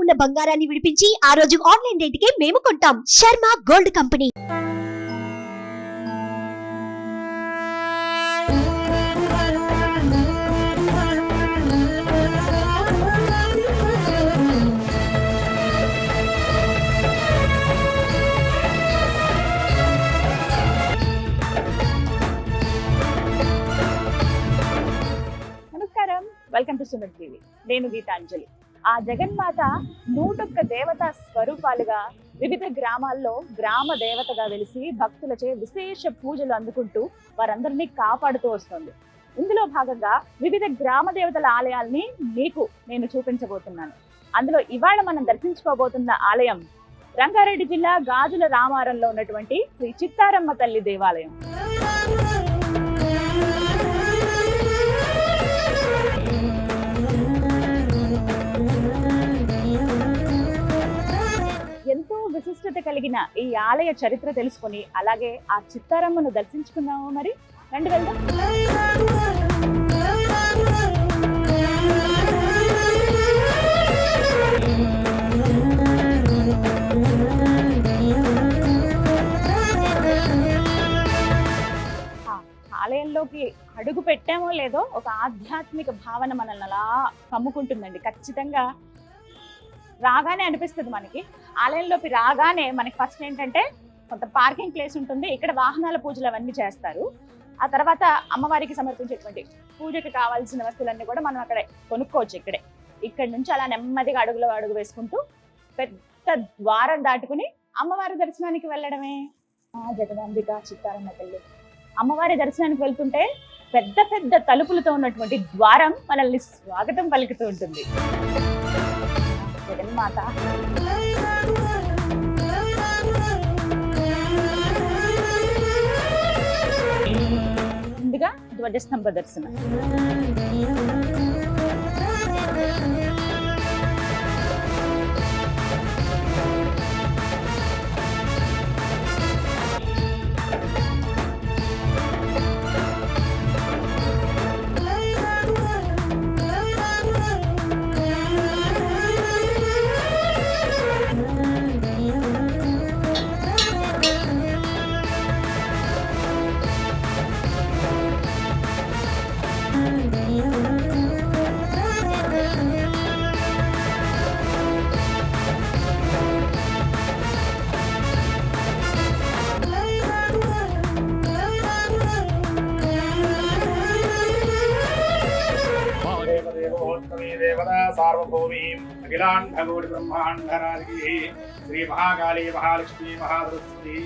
ఉన్న బంగారాన్ని విడిపించి ఆ రోజు ఆన్లైన్ రేటుకే మేము కొంటాం. Sharma gold company. Welcome to Suman TV. నేను గీతాంజలి. ఆ జగన్మాత 101 దేవతా స్వరూపాలుగా వివిధ గ్రామాల్లో గ్రామ దేవతగా వెలిసి భక్తులచే విశేష పూజలు అందుకుంటూ వారందరినీ కాపాడుతూ వస్తుంది. ఇందులో భాగంగా వివిధ గ్రామ దేవతల ఆలయాల్ని మీకు నేను చూపించబోతున్నాను. అందులో ఇవాళ మనం దర్శించుకోబోతున్న ఆలయం రంగారెడ్డి జిల్లా గాజుల రామారంలో ఉన్నటువంటి శ్రీ చిత్తారమ్మ తల్లి దేవాలయం. ఎంతో విశిష్టత కలిగిన ఈ ఆలయ చరిత్ర తెలుసుకొని అలాగే ఆ చిత్తారమ్మను దర్శించుకున్నాము. మరి రండి వెళ్దాం. ఆలయంలోకి అడుగు పెట్టామో లేదో ఒక ఆధ్యాత్మిక భావన మనల్ని అలా కమ్ముకుంటుందండి. ఖచ్చితంగా రాగానే అనిపిస్తుంది మనకి. ఆలయంలోకి రాగానే మనకి ఫస్ట్ ఏంటంటే కొంత పార్కింగ్ ప్లేస్ ఉంటుంది. ఇక్కడ వాహనాల పూజలు అవన్నీ చేస్తారు. ఆ తర్వాత అమ్మవారికి సమర్పించేటువంటి పూజకి కావాల్సిన వస్తువులన్నీ కూడా మనం అక్కడ కొనుక్కోవచ్చు. ఇక్కడ నుంచి అలా నెమ్మదిగా అడుగు వేసుకుంటూ పెద్ద ద్వారం దాటుకుని అమ్మవారి దర్శనానికి వెళ్ళడమే. జగదాంబిక చిత్తారమ్మ తల్లి అమ్మవారి దర్శనానికి వెళ్తుంటే పెద్ద పెద్ద తలుపులతో ఉన్నటువంటి ద్వారం మనల్ని స్వాగతం పలుకుతూ ఉంటుంది. జగన్మాత ముందుగా ధ్వజస్తంభ దర్శనం. देवता सार्वभौमीं अखिलाण्डकोटि ब्रह्माण्डनादिकी श्री महाकाली महालक्ष्मी महासरस्वती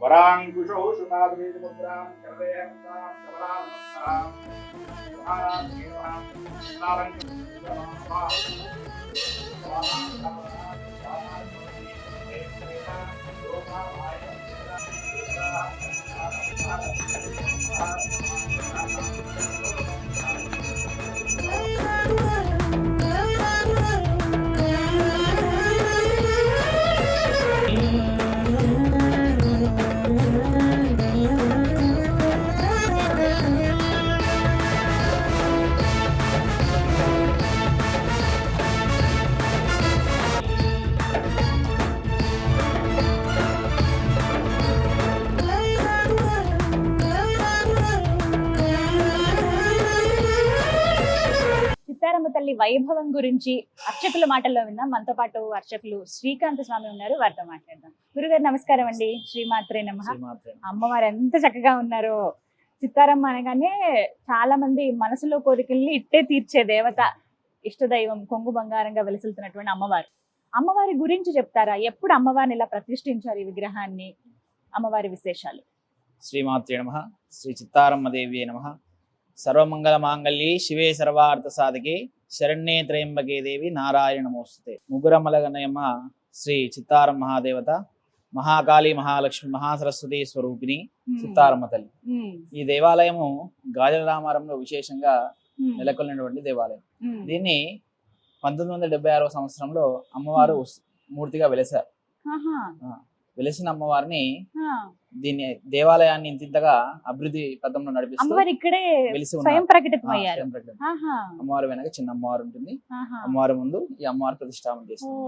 वरांकुशौ शुकाद्वैत मुद्रां करदेहंसां कमलानमस्तां महाराज देवां చిత్తారమ్మ తల్లి వైభవం గురించి అర్చకుల మాటల్లో విన్నాం. మనతో పాటు అర్చకులు శ్రీకాంత్ స్వామి ఉన్నారు, వారితో మాట్లాడదాం. గురుగారు నమస్కారం అండి. శ్రీమాత్రే నమః. అమ్మవారు ఎంత చక్కగా ఉన్నారో. చిత్తారమ్మ అనగానే చాలా మంది మనసులో కోరికల్ని ఇట్టే తీర్చే దేవత, ఇష్టదైవం, కొంగు బంగారంగా వెలుసులుతున్నటువంటి అమ్మవారి గురించి చెప్తారా? ఎప్పుడు అమ్మవారిని ఇలా ప్రతిష్ఠించారు ఈ విగ్రహాన్ని? అమ్మవారి విశేషాలు. శ్రీమాత్రే నమః. శ్రీ చిత్తారమ్మ దేవి నమః. సర్వమంగళ మాంగళ్యే శివే సర్వార్థ సాధకే శరణ్యే త్రయంబకే దేవి నారాయణ నమోస్తుతే. ముగ్గురమ్మలగనయమ్మ శ్రీ చిత్తారమ్మ మహాదేవత, మహాకాళి మహాలక్ష్మి మహాసరస్వతి స్వరూపిణి చిత్తారమ్మ తల్లి. ఈ దేవాలయము గాజుల రామారంలో విశేషంగా నెలకొల్లినటువంటి దేవాలయం. దీన్ని 1976 సంవత్సరంలో అమ్మవారు మూర్తిగా వెలిసారు. వెలిసిన అమ్మవారిని ఆ, దీన్ని దేవాలయాన్ని ఇంతగా అభివృద్ధి పథంలో నడిపిస్తూ అమ్మవారు ఇక్కడే వెలిసి స్వయం ఉన్నారు. ప్రకటితం ఆ, అయ్యారు. స్వయం ప్రకటన. ఆహా, అమ్మవారి వెనక చిన్న అమ్మవారు ఉంటుంది. ఆహా. అమ్మవారి ముందు ఈ అమ్మవారి ప్రతిష్టాపన ఓ, చేస్తుంది.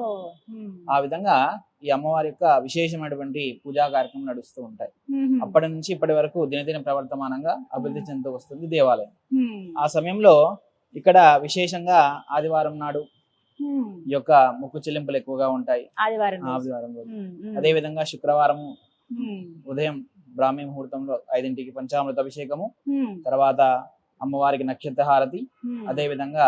ఉమ్, ఆ విధంగా ఈ అమ్మవారి యొక్క విశేషమైనటువంటి పూజా కార్యక్రమం నడుస్తూ ఉంటాయి. ఉమ్, అప్పటి నుంచి ఇప్పటి వరకు దినదిన ప్రవర్తమానంగా అభివృద్ధి చెందుతూ వస్తుంది దేవాలయం. ఉమ్, ఆ సమయంలో ఇక్కడ విశేషంగా ఆదివారం నాడు ఉమ్. ఈ యొక్క మొక్కు చెల్లింపులు ఎక్కువగా ఉంటాయి. ఆదివారం రోజు. ఆదివారం రోజు. ఉమ్, ఉమ్, అదే విధంగా శుక్రవారం ఉమ్, ఉదయం బ్రాహ్మీ ముహూర్తంలో 5ంటికి పంచామృత అభిషేకము, ఉమ్, తర్వాత అమ్మవారికి నక్షత్ర హారతి, ఉమ్, అదే విధంగా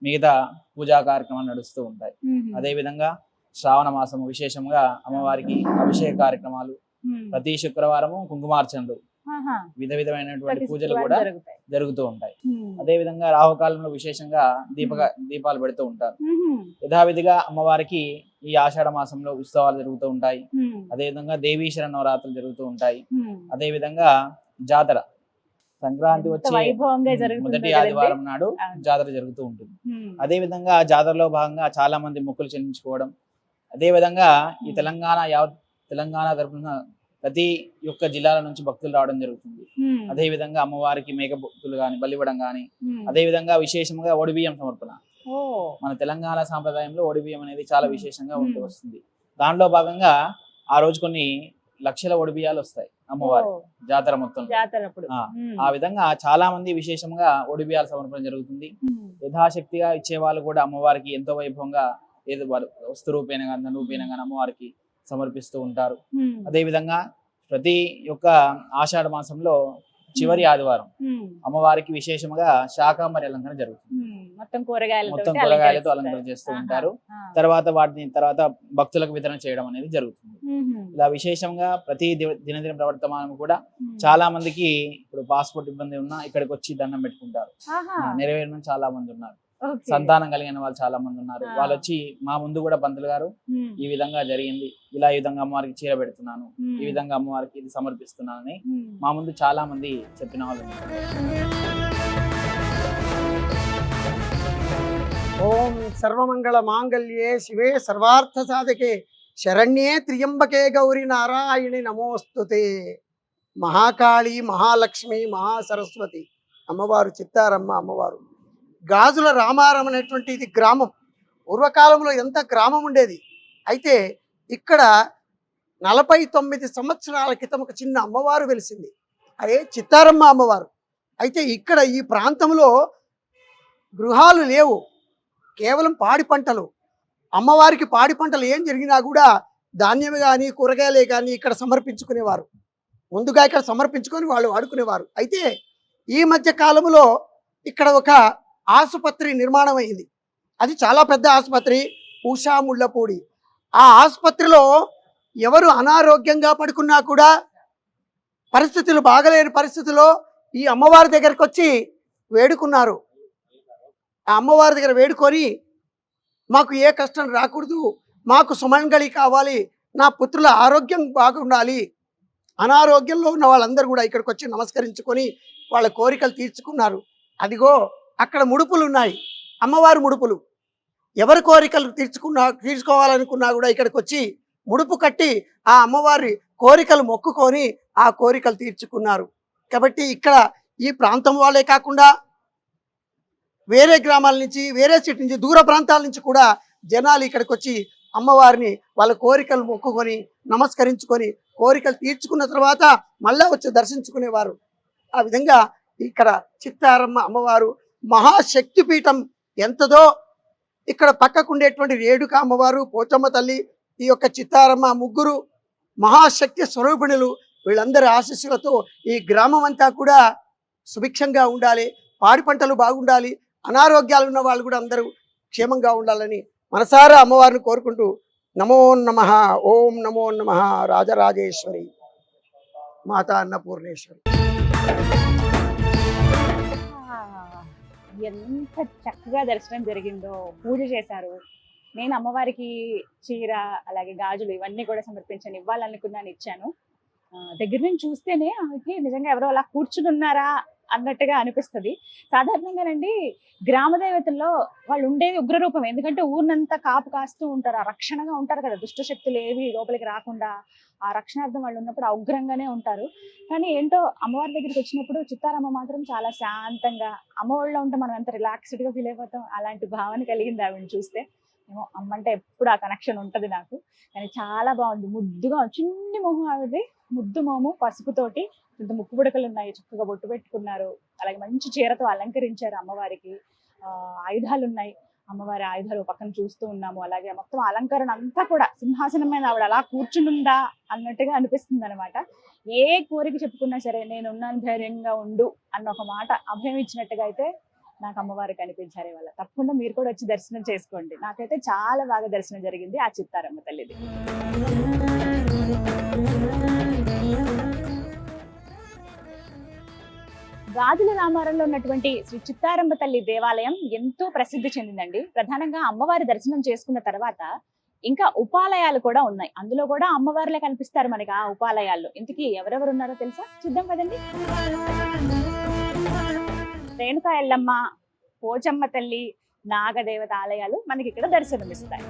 మిగతా పూజా కార్యక్రమాలు నడుస్తూ ఉంటాయి. ఉమ్, అదే విధంగా శ్రావణ మాసము విశేషంగా అమ్మవారికి అభిషేక కార్యక్రమాలు, ఉమ్. ప్రతి శుక్రవారము కుంకుమార్చనలు, ఆహా. విధమైనటువంటి ప్రతి పూజలు శుక్రవారం కూడా జరుగుతాయి. జరుగుతూ ఉంటాయి. ఉమ్, అదే విధంగా రాహుకాలంలో విశేషంగా దీపాలు పెడుతూ ఉంటారు. ఉమ్, యథావిధిగా అమ్మవారికి ఈ ఆషాఢ మాసంలో ఉత్సవాలు జరుగుతూ ఉంటాయి. ఉమ్, అదే విధంగా దేవీశ్వర నవరాత్రులు జరుగుతూ ఉంటాయి. ఉమ్. అదే విధంగా జాతర సంక్రాంతి ఎంత వచ్చే వైభవంగా జరుగుతుందో మొదటి కదండి. ఆదివారం నాడు అవును. జాతర జరుగుతూ ఉంటుంది. ఉమ్, అదే విధంగా జాతరలో భాగంగా చాలా మంది మొక్కులు చెల్లించుకోవడం, అదే విధంగా ఈ తెలంగాణ తరపున ప్రతి ఒక్క జిల్లాల నుంచి భక్తులు రావడం జరుగుతుంది. ఉమ్, అదే విధంగా అమ్మవారికి మేక భక్తులు గాని బలివ్వడం గాని, ఉమ్. అదే విధంగా విశేషంగా ఒడిబియ్యం సమర్పణ. ఓ, మన తెలంగాణ సాంప్రదాయంలో ఒడిబియ్యం అనేది చాలా విశేషంగా ఉంటూ మ్మ్. వస్తుంది. దానిలో భాగంగా ఆ రోజు కొన్ని లక్షల ఒడిబియ్యాలు వస్తాయి అమ్మవారి ఓ, జాతర మొత్తం. జాతర అప్పుడు. ఆ, ఉమ్, ఆ విధంగా చాలా మంది విశేషంగా ఒడిబియ్యాల సమర్పణ జరుగుతుంది. ఉమ్, యథాశక్తిగా ఇచ్చే వాళ్ళు కూడా అమ్మవారికి ఎంతో వైభవంగా ఏదో వస్తు రూపేణ కానీ ధన రూపేణ కానీ అమ్మవారికి సమర్పిస్తూ ఉంటారు. ఉమ్, అదే విధంగా ప్రతి ఒక్క ఆషాఢ మాసంలో చివరి ఆదివారం ఉమ్, అమ్మవారికి విశేషంగా శాకాంబరి అలంకరణ జరుగుతుంది. ఉమ్. మొత్తం కూరగాయలతో మొత్తం కూరగాయలతో అలంకరణ చేస్తూ ఉంటారు. తర్వాత భక్తులకు వితరణ చేయడం అనేది జరుగుతుంది. ఇలా విశేషంగా ప్రతి దినదిన ప్రవర్తమానం కూడా చాలా మందికి ఇప్పుడు పాస్పోర్ట్ ఇబ్బంది ఉన్నా ఇక్కడికి వచ్చి దండం పెట్టుకుంటారు. నెరవేరిన చాలా మంది ఉన్నారు. సంతానం కలిగిన వాళ్ళు చాలా మంది ఉన్నారు. వాళ్ళు వచ్చి మా ముందు కూడా పంతులు గారు ఈ విధంగా జరిగింది, ఈ విధంగా అమ్మవారికి చీర పెడుతున్నాను, ఈ విధంగా అమ్మవారికి ఇది సమర్పిస్తున్నానని మా ముందు చాలా మంది చెప్పిన వాళ్ళు ఉన్నారు. ఓం సర్వమంగళ మాంగళ్యే శివే సర్వార్థ సాధకే శరణ్యే త్ర్యంబకే గౌరి నారాయణి నమోస్తుతే. మహాకాళి, మహాలక్ష్మి, మహాసరస్వతి అమ్మవారు చిత్తారమ్మ అమ్మవారు. గాజుల రామారం అనేటువంటి ఇది గ్రామం. పూర్వకాలంలో ఎంత గ్రామం ఉండేది. అయితే ఇక్కడ 49 సంవత్సరాల క్రితం ఒక చిన్న అమ్మవారు వెలిసింది. అదే చిత్తారమ్మ అమ్మవారు. అయితే ఇక్కడ ఈ ప్రాంతంలో గృహాలు లేవు, కేవలం పాడి పంటలు. అమ్మవారికి పాడి పంటలు ఏం జరిగినా కూడా ధాన్యం కానీ కూరగాయలే కానీ ఇక్కడ సమర్పించుకునేవారు. ముందుగా ఇక్కడ సమర్పించుకొని వాళ్ళు వాడుకునేవారు. అయితే ఈ మధ్య కాలంలో ఇక్కడ ఒక ఆసుపత్రి నిర్మాణం అయింది. అది చాలా పెద్ద ఆసుపత్రి, ఉషా ముళ్ళపూడి. ఆ ఆసుపత్రిలో ఎవరు అనారోగ్యంగా పడుకున్నా కూడా పరిస్థితులు బాగలేని పరిస్థితుల్లో ఈ అమ్మవారి దగ్గరకు వచ్చి వేడుకున్నారు. ఆ అమ్మవారి దగ్గర వేడుకొని మాకు ఏ కష్టం రాకూడదు, మాకు సుమంగళి కావాలి, నా పుత్రుల ఆరోగ్యం బాగుండాలి. అనారోగ్యంలో ఉన్న వాళ్ళందరూ కూడా ఇక్కడికి వచ్చి నమస్కరించుకొని వాళ్ళ కోరికలు తీర్చుకున్నారు. అదిగో అక్కడ ముడుపులు ఉన్నాయి, అమ్మవారి ముడుపులు. ఎవరి కోరికలు తీర్చుకోవాలనుకున్నా కూడా ఇక్కడికి వచ్చి ముడుపు కట్టి ఆ అమ్మవారి కోరికలు మొక్కుకొని ఆ కోరికలు తీర్చుకున్నారు. కాబట్టి ఇక్కడ ఈ ప్రాంతం వాళ్ళే కాకుండా వేరే గ్రామాల నుంచి, వేరే సిటీ నుంచి, దూర ప్రాంతాల నుంచి కూడా జనాలు ఇక్కడికి వచ్చి అమ్మవారిని వాళ్ళ కోరికలు మొక్కుకొని నమస్కరించుకొని కోరికలు తీర్చుకున్న తర్వాత మళ్ళా వచ్చి దర్శించుకునేవారు. ఆ విధంగా ఇక్కడ చిత్తారమ్మ అమ్మవారు మహాశక్తిపీఠం ఎంతదో. ఇక్కడ పక్కకు ఉండేటువంటి రేణుక అమ్మవారు, పోచమ్మ తల్లి, ఈ యొక్క చిత్తారమ్మ ముగ్గురు మహాశక్తి స్వరూపిణులు. వీళ్ళందరి ఆశీస్సులతో ఈ గ్రామం అంతా కూడా సుభిక్షంగా ఉండాలి, పాడి పంటలు బాగుండాలి, అనారోగ్యాలు ఉన్న వాళ్ళు కూడా అందరూ క్షేమంగా ఉండాలని మనసారా అమ్మవారిని కోరుకుంటూ నమో నమః. ఓం నమో నమః. రాజరాజేశ్వరి మాతా అన్నపూర్ణేశ్వరి. ఎంత చక్కగా దర్శనం జరిగిందో, పూజ చేశారు. నేను అమ్మవారికి చీర అలాగే గాజులు ఇవన్నీ కూడా సమర్పించాను, ఇవ్వాలనుకున్నాను, ఇచ్చాను. దగ్గర నుంచి చూస్తేనే ఆమెకి నిజంగా ఎవరో అలా కూర్చుని ఉన్నారా అన్నట్టుగా అనిపిస్తుంది. సాధారణంగానండి గ్రామ దేవతల్లో వాళ్ళు ఉండేది ఉగ్రరూపం. ఎందుకంటే ఊరినంతా కాపు కాస్తూ ఉంటారు, ఆ రక్షణగా ఉంటారు కదా, దుష్ట శక్తులు ఏవి లోపలికి రాకుండా ఆ రక్షణార్థం వాళ్ళు ఉన్నప్పుడు ఆ ఉగ్రంగానే ఉంటారు. కానీ ఏంటో అమ్మవారి దగ్గరికి వచ్చినప్పుడు చిత్తారమ్మ మాత్రం చాలా శాంతంగా, అమ్మవాళ్ళలో ఉంటే మనం ఎంత రిలాక్స్డ్ గా ఫీల్ అయిపోతాం, అలాంటి భావన కలిగింది ఆవిడని చూస్తే. ఏమో అమ్మ అంటే ఎప్పుడు ఆ కనెక్షన్ ఉంటది నాకు. కానీ చాలా బాగుంది, ముద్దుగా చిన్ని మొహం ఆవిడది, ముద్దు మొహము, పసుపుతోటి ఇంత ముక్కు పుడకలు ఉన్నాయి, చక్కగా బొట్టు పెట్టుకున్నారు, అలాగే మంచి చీరతో అలంకరించారు అమ్మవారికి. ఆయుధాలు ఉన్నాయి, అమ్మవారి ఆయుధాలు పక్కన చూస్తూ ఉన్నాము. అలాగే మొత్తం అలంకరణ అంతా కూడా సింహాసనం మీద ఆవిడ అలా కూర్చునుందా అన్నట్టుగా అనిపిస్తుంది అనమాట. ఏ కోరిక చెప్పుకున్నా సరే నేనున్నాను ధైర్యంగా ఉండు అన్న ఒక మాట అభయం ఇచ్చినట్టుగా అయితే నాకు అమ్మవారు కనిపించారు ఇవాళ. తప్పకుండా మీరు కూడా వచ్చి దర్శనం చేసుకోండి. నాకైతే చాలా బాగా దర్శనం జరిగింది ఆ చిత్తారమ్మ తల్లిది. గాజుల రామారంలో ఉన్నటువంటి శ్రీ చిత్తారమ్మ తల్లి దేవాలయం ఎంతో ప్రసిద్ధి చెందిందండి. ప్రధానంగా అమ్మవారి దర్శనం చేసుకున్న తర్వాత ఇంకా ఉపాలయాలు కూడా ఉన్నాయి. అందులో కూడా అమ్మవారిలే కనిపిస్తారు మనకి ఆ ఉపాలయాల్లో. ఇంతకీ ఎవరెవరు ఉన్నారో తెలుసా? చూద్దాం కదండి. రేణుకా ఎల్లమ్మ, పోచమ్మ తల్లి, నాగదేవత ఆలయాలు మనకి ఇక్కడ దర్శనమిస్తాయి.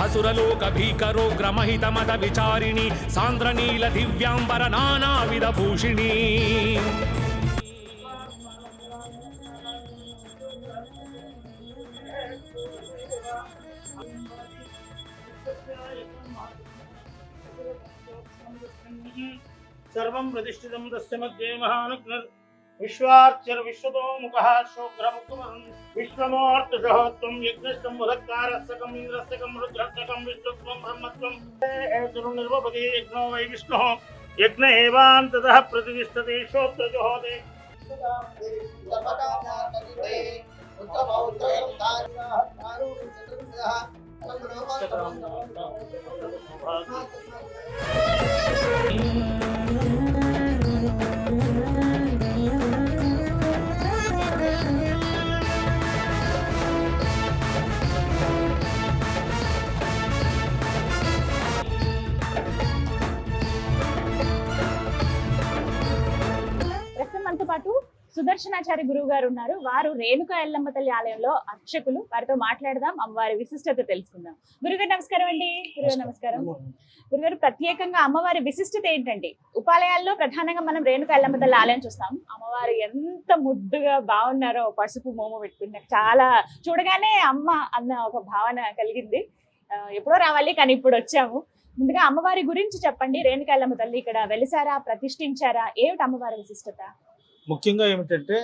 असुरलोक भीकरोग्रमहित मद विचारिणी सान्द्रनील दिव्यांबर नानाविध भूषिणी सर्वं प्रतिष्ठितं तस्य मध्ये महानग्नः विश्वार्चर विश्वतो मुखः शोग्रमुखमहं विश्वमूर्तिसहोत्वं यज्ञस्थं मुदक्कारस्तकं इन्द्रस्तकं रुद्रस्तकं विष्णुत्वं ब्रह्मत्वं निर्वपदे यज्ञो वै विष्णुः यज्ञ एवान्ततः प्रतिष्ठते श्रोत्रजुहोते మనతో పాటు సుదర్శనాచారి గురువు గారు ఉన్నారు. వారు రేణుకా ఎల్లమ్మ తల్లి ఆలయంలో అర్చకులు. వారితో మాట్లాడదాం, అమ్మవారి విశిష్టత తెలుసుకుందాం. గురుగారు నమస్కారం అండి. గురుగారు నమస్కారం. గురుగారు, ప్రత్యేకంగా అమ్మవారి విశిష్టత ఏంటండి? ఉపాలయాల్లో ప్రధానంగా మనం రేణుకా ఎల్లమ్మ తల్లి ఆలయం చూస్తాం. అమ్మవారు ఎంత ముద్దుగా బాగున్నారో, పసుపు మోమ పెట్టుకుని నాకు చాలా చూడగానే అమ్మ అన్న ఒక భావన కలిగింది. ఎప్పుడో రావాలి కానీ ఇప్పుడు వచ్చాము. ముందుగా అమ్మవారి గురించి చెప్పండి. రేణుకా ఎల్లమ్మ తల్లి ఇక్కడ వెలిసారా, ప్రతిష్ఠించారా, ఏమిటి అమ్మవారి విశిష్టత? ముఖ్యంగా ఏమిటంటే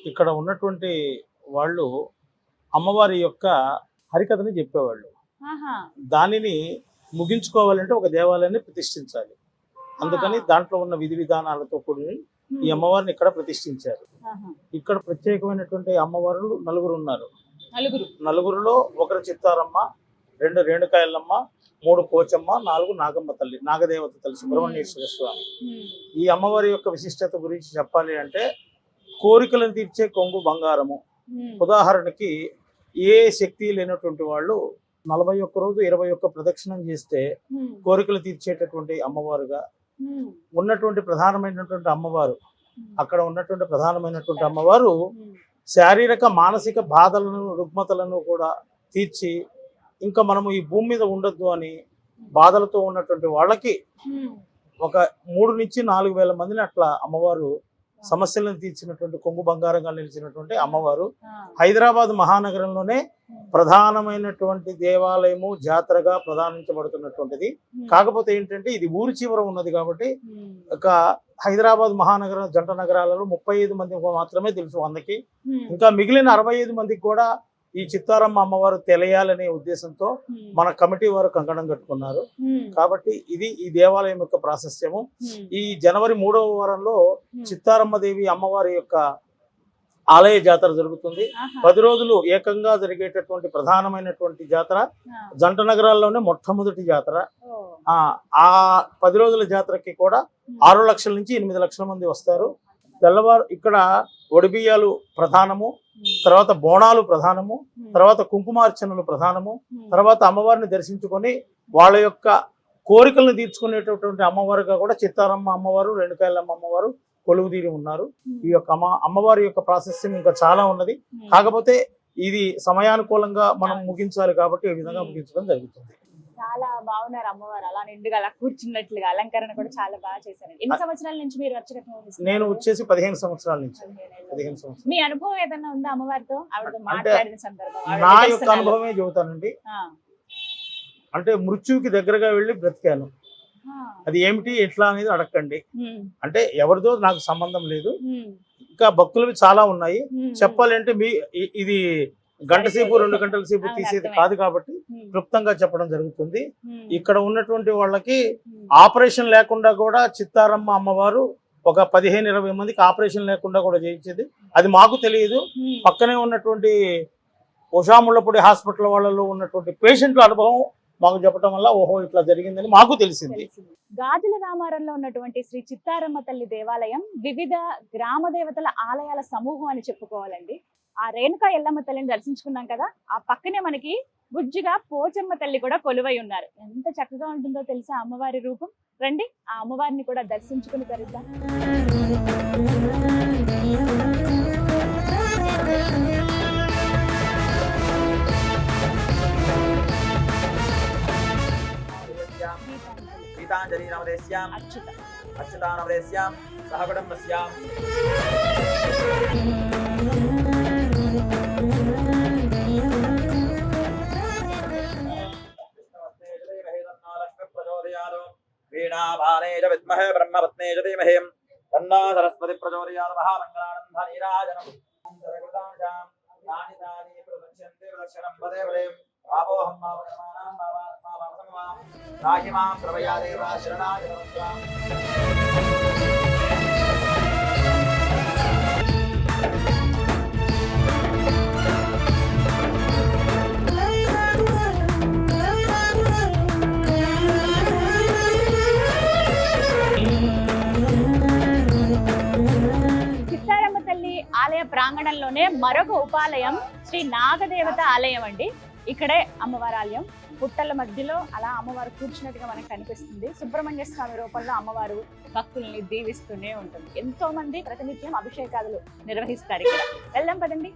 ఇక్కడ ఉన్నటువంటి వాళ్ళు అమ్మవారి యొక్క హరికథని చెప్పేవాళ్ళు. దానిని ముగించుకోవాలంటే ఒక దేవాలయాన్ని ప్రతిష్ఠించాలి. అందుకని దాంట్లో ఉన్న విధి విధానాలతో కూడి ఈ అమ్మవారిని ఇక్కడ ప్రతిష్ఠించారు. ఇక్కడ ప్రత్యేకమైనటువంటి అమ్మవారు నలుగురు ఉన్నారు. నలుగురులో ఒకరు చిత్తారమ్మ, 2 రేణుకా ఎల్లమ్మ, 3 పోచమ్మ, 4 నాగమ్మ తల్లి, నాగదేవత తల్లి సుబ్రహ్మణ్యేశ్వర స్వామి. ఈ అమ్మవారి యొక్క విశిష్టత గురించి చెప్పాలి అంటే కోరికలను తీర్చే కొంగు బంగారము. ఉదాహరణకి ఏ శక్తి లేనటువంటి వాళ్ళు 41 రోజు 21 ప్రదక్షిణం చేస్తే కోరికలు తీర్చేటటువంటి అమ్మవారుగా ఉన్నటువంటి ప్రధానమైనటువంటి అమ్మవారు. అక్కడ ఉన్నటువంటి ప్రధానమైనటువంటి అమ్మవారు శారీరక మానసిక బాధలను, రుగ్మతలను కూడా తీర్చి ఇంకా మనము ఈ భూమి మీద ఉండొద్దు అని బాధలతో ఉన్నటువంటి వాళ్ళకి ఒక 3 నుంచి 4 వేల మందిని అట్లా అమ్మవారు సమస్యలను తీర్చినటువంటి కొంగు బంగారంగా నిలిచినటువంటి అమ్మవారు. హైదరాబాద్ మహానగరంలోనే ప్రధానమైనటువంటి దేవాలయము, జాతరగా ప్రధానించబడుతున్నటువంటిది. కాకపోతే ఏంటంటే ఇది ఊరి చివర ఉన్నది కాబట్టి ఒక హైదరాబాద్ మహానగరం జంట నగరాలలో 35 మంది మాత్రమే తెలుసు 100కి. ఇంకా మిగిలిన 65 మందికి కూడా ఈ చిత్తారమ్మ అమ్మవారు తెలియాలనే ఉద్దేశంతో మన కమిటీ వారు కంకణం కట్టుకున్నారు. కాబట్టి ఇది ఈ దేవాలయం యొక్క ప్రాశస్త్యము. ఈ జనవరి 3వ వారంలో చిత్తారమ్మ దేవి అమ్మవారి యొక్క ఆలయ జాతర జరుగుతుంది. 10 రోజులు ఏకంగా జరిగేటటువంటి ప్రధానమైనటువంటి జాతర జంట నగరాల్లోనే మొట్టమొదటి జాతర. ఆ 10 రోజుల జాతరకి కూడా 6 లక్షల నుంచి 8 లక్షల మంది వస్తారు. తెల్లవారు ఇక్కడ ఒడిబియ్యాలు ప్రధానము, తర్వాత బోనాలు ప్రధానము, తర్వాత కుంకుమార్చనలు ప్రధానము, తర్వాత అమ్మవారిని దర్శించుకొని వాళ్ళ యొక్క కోరికలను తీర్చుకునేటటువంటి అమ్మవారుగా కూడా చిత్తారమ్మ అమ్మవారు, రేణుకాయలమ్మ అమ్మవారు కొలువుదీరి ఉన్నారు. ఈ యొక్క అమ్మవారి యొక్క ప్రాసెసింగ్ ఇంకా చాలా ఉన్నది. కాకపోతే ఇది సమయానుకూలంగా మనం ముగించాలి కాబట్టి ఈ విధంగా ముగించడం జరుగుతుంది. చాలా బాగున్నారు అమ్మవారు, అలా నిండుగా అలా కూర్చున్నట్లుగా అలంకరణ కూడా చాలా బాగా చేశారండి. ఎన్ని సంవత్సరాల నుంచి మీరు అర్చకత్వం వహిస్తున్నారు? నేను వచ్చేసి 15 సంవత్సరాల నుంచి. 15 సంవత్సరాలు. మీ అనుభవం ఏదైనా ఉందా అమ్మవారితో? ఆవిడతో మాట్లాడిన సందర్భం? నా యొక్క అనుభవమే చెబుతానండి. అంటే మృత్యువుకి దగ్గరగా వెళ్ళి బ్రతికాను. అది ఏమిటి ఎట్లా అనేది అడగండి. అంటే ఎవరిదో నాకు సంబంధం లేదు. ఇంకా భక్తులవి చాలా ఉన్నాయి. చెప్పాలంటే ఇది గంట సేపు 2 గంటల సేపు తీసేది కాదు కాబట్టి క్లుప్తంగా చెప్పడం జరుగుతుంది. ఇక్కడ ఉన్నటువంటి వాళ్ళకి ఆపరేషన్ లేకుండా కూడా చిత్తారమ్మ అమ్మవారు ఒక 15-20 మందికి ఆపరేషన్ లేకుండా కూడా చేయించేది. అది మాకు తెలియదు. పక్కనే ఉన్నటువంటి ఉషాముళ్ళపూడి హాస్పిటల్ వాళ్ళలో ఉన్నటువంటి పేషెంట్ల అనుభవం మాకు చెప్పడం వల్ల ఓహో ఇట్లా జరిగిందని మాకు తెలిసింది. గాజుల రామారంలో ఉన్నటువంటి శ్రీ చిత్తారమ్మ తల్లి దేవాలయం వివిధ గ్రామ దేవతల ఆలయాల సమూహం అని చెప్పుకోవాలండి. ఆ రేణుకా ఎల్లమ్మ తల్లిని దర్శించుకున్నాం కదా, ఆ పక్కనే మనకి బుజ్జిగా పోచమ్మ తల్లి కూడా కొలువై ఉన్నారు. ఎంత చక్కగా ఉంటుందో తెలుసా అమ్మవారి రూపం. రండి ఆ అమ్మవారిని కూడా దర్శించుకుని తరిద్దాం. గీతాంజలి నవదేశ్యాం అచ్యుతా నవదేశ్యాం సహకుటుంబస్యాం. వీణాపానే చ విద్మహే బ్రహ్మపత్నే చ ధీమహి తన్నో సరస్వతి ప్రచోదయాత్. మహామంగళానంద నీరాజనం సర్వకృతాంశాం తాని తాని ప్రదక్ష్యంతే ప్రదక్షిణం పదే పదే. ఆపోహం మావనమానాం భావాత్మా భావసమవాం రాహిమాం ప్రవయాదేవ శరణాయ నమః. చిత్తారమ్మ తల్లి ఆలయ ప్రాంగణంలోనే మరొక ఉపాలయం శ్రీ నాగదేవత ఆలయం అండి. ఇక్కడే అమ్మవారి ఆలయం. పుట్టల మధ్యలో అలా అమ్మవారు కూర్చున్నట్టుగా మనకు కనిపిస్తుంది. సుబ్రహ్మణ్య స్వామి రూపంలో అమ్మవారు భక్తుల్ని దీవిస్తూనే ఉంటుంది. ఎంతో మంది ప్రతినిత్యం అభిషేకాలు నిర్వహిస్తారు ఇక్కడ. వెళ్దాం పదండి.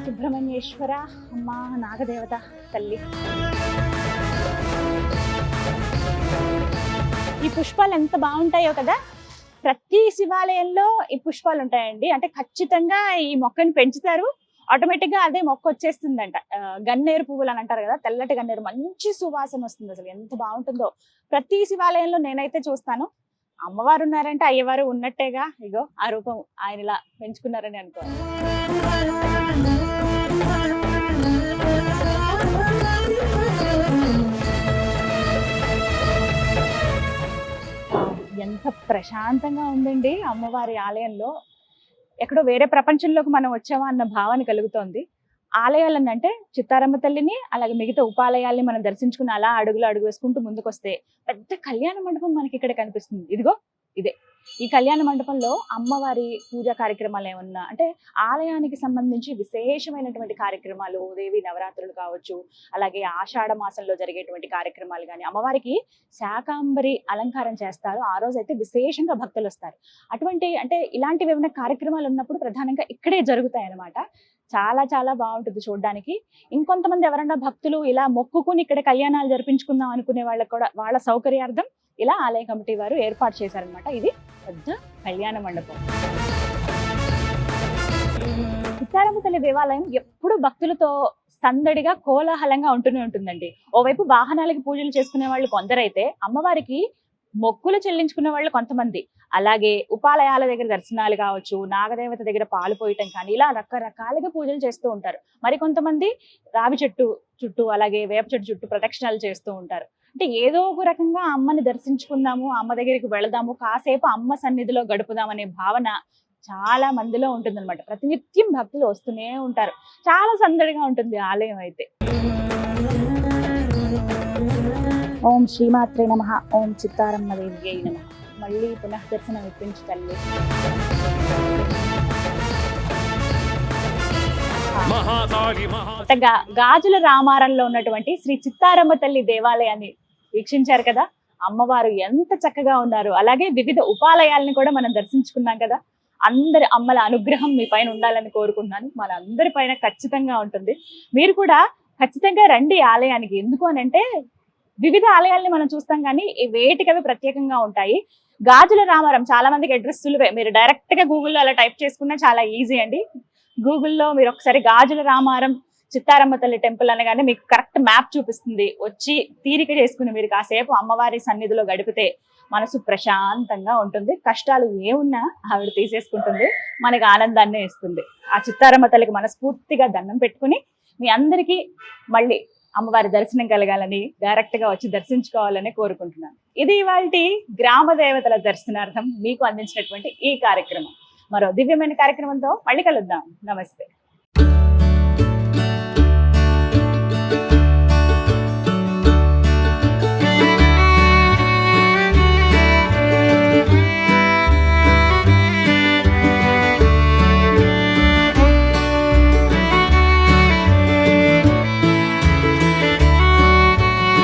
సుబ్రహ్మణ్యేశ్వర అమ్మ నాగదేవత తల్లి. ఈ పుష్పాలు ఎంత బాగుంటాయో కదా. ప్రతి శివాలయంలో ఈ పుష్పాలు ఉంటాయండి. అంటే ఖచ్చితంగా ఈ మొక్కని పెంచుతారు, ఆటోమేటిక్ గా అదే మొక్క వచ్చేస్తుందంట. గన్నేరు పువ్వులు అని అంటారు కదా, తెల్లటి గన్నేరు, మంచి సువాసన వస్తుంది. అసలు ఎంత బాగుంటుందో. ప్రతి శివాలయంలో నేనైతే చూస్తాను. అమ్మవారు ఉన్నారంటే అయ్యవారు ఉన్నట్టేగా. ఇగో ఆ రూపం ఆయన ఇలా పెంచుకున్నారని అనుకోవాలి. ఎంత ప్రశాంతంగా ఉందండి అమ్మవారి ఆలయంలో. ఎక్కడో వేరే ప్రపంచంలోకి మనం వచ్చామా అన్న భావన కలుగుతోంది. ఆలయాలను అంటే చిత్తారమ్మ తల్లిని అలాగే మిగతా ఉపాలయాల్ని మనం దర్శించుకుని అలా అడుగు వేసుకుంటూ ముందుకు వస్తే పెద్ద కళ్యాణ మండపం మనకి ఇక్కడ కనిపిస్తుంది. ఇదిగో ఇదే. ఈ కళ్యాణ మండపంలో అమ్మవారి పూజా కార్యక్రమాలు ఏమన్నా అంటే ఆలయానికి సంబంధించి విశేషమైనటువంటి కార్యక్రమాలు, దేవి నవరాత్రులు కావచ్చు, అలాగే ఆషాఢ మాసంలో జరిగేటువంటి కార్యక్రమాలు కానీ, అమ్మవారికి శాకాంబరి అలంకారం చేస్తారు. ఆ రోజు అయితే విశేషంగా భక్తులు వస్తారు. అటువంటి అంటే ఇలాంటివి ఏమైనా కార్యక్రమాలు ఉన్నప్పుడు ప్రధానంగా ఇక్కడే జరుగుతాయి అన్నమాట. చాలా చాలా బాగుంటుంది చూడడానికి. ఇంకొంతమంది ఎవరన్నా భక్తులు ఇలా మొక్కుకుని ఇక్కడ కళ్యాణాలు జరిపించుకుందాం అనుకునే వాళ్ళకి కూడా వాళ్ళ సౌకర్యార్థం ఇలా ఆలయ కమిటీ వారు ఏర్పాటు చేశారనమాట. ఇది పెద్ద కళ్యాణ మండపం. చిత్తారమ్మ తల్లి దేవాలయం ఎప్పుడు భక్తులతో సందడిగా కోలాహలంగా ఉంటూనే ఉంటుందండి. ఓవైపు వాహనాలకి పూజలు చేసుకునే వాళ్ళు కొందరైతే, అమ్మవారికి మొక్కులు చెల్లించుకునే వాళ్ళు కొంతమంది, అలాగే ఉపాలయాల దగ్గర దర్శనాలు కావచ్చు, నాగదేవత దగ్గర పాలు పోయటం కానీ, ఇలా రకరకాలుగా పూజలు చేస్తూ ఉంటారు. మరి కొంతమంది రావి చెట్టు చుట్టూ అలాగే వేప చెట్టు చుట్టూ ప్రదక్షిణాలు చేస్తూ ఉంటారు. అంటే ఏదో ఒక రకంగా అమ్మని దర్శించుకుందాము, అమ్మ దగ్గరికి వెళదాము, కాసేపు అమ్మ సన్నిధిలో గడుపుదాం అనే భావన చాలా మందిలో ఉంటుందన్నమాట. ప్రతినిత్యం భక్తులు వస్తూనే ఉంటారు. చాలా సందడిగా ఉంటుంది ఆలయం అయితే. ఓం శ్రీమాత్రే నమః. ఓం చిత్తారమ్మ దేవ్యై నమః. మళ్ళీ పునః దర్శనం ఇప్పించి తల్లి. గాజుల రామారంలో ఉన్నటువంటి శ్రీ చిత్తారమ్మ తల్లి దేవాలయాన్ని వీక్షించారు కదా. అమ్మవారు ఎంత చక్కగా ఉన్నారు. అలాగే వివిధ ఉపాలయాలను కూడా మనం దర్శించుకున్నాం కదా. అందరి అమ్మల అనుగ్రహం మీ పైన ఉండాలని కోరుకుంటున్నాను. మన అందరి పైన ఖచ్చితంగా ఉంటుంది. మీరు కూడా ఖచ్చితంగా రండి ఆలయానికి. ఎందుకు అని అంటే వివిధ ఆలయాల్ని మనం చూస్తాం కానీ వేటికవి ప్రత్యేకంగా ఉంటాయి. గాజుల రామారం చాలా మందికి అడ్రస్ సులువే. మీరు డైరెక్ట్ గా గూగుల్లో అలా టైప్ చేసుకున్నా చాలా ఈజీ అండి. గూగుల్లో మీరు ఒకసారి గాజుల రామారం చిత్తారమ్మ తల్లి టెంపుల్ అనగానే మీకు కరెక్ట్ మ్యాప్ చూపిస్తుంది. వచ్చి తీరిక చేసుకుని మీరు కాసేపు అమ్మవారి సన్నిధిలో గడిపితే మనసు ప్రశాంతంగా ఉంటుంది. కష్టాలు ఏమున్నా ఆవిడ తీసేసుకుంటుంది, మనకి ఆనందాన్ని ఇస్తుంది. ఆ చిత్తారమ్మ తల్లికి మనస్ఫూర్తిగా దండం పెట్టుకుని మీ అందరికీ మళ్ళీ అమ్మవారి దర్శనం కలగాలని, డైరెక్ట్ గా వచ్చి దర్శించుకోవాలని కోరుకుంటున్నాను. ఇది ఇవాల్టి గ్రామ దేవతల దర్శనార్థం మీకు అందించినటువంటి ఈ కార్యక్రమం. మరో దివ్యమైన కార్యక్రమంతో మళ్ళీ కలుద్దాం. నమస్తే.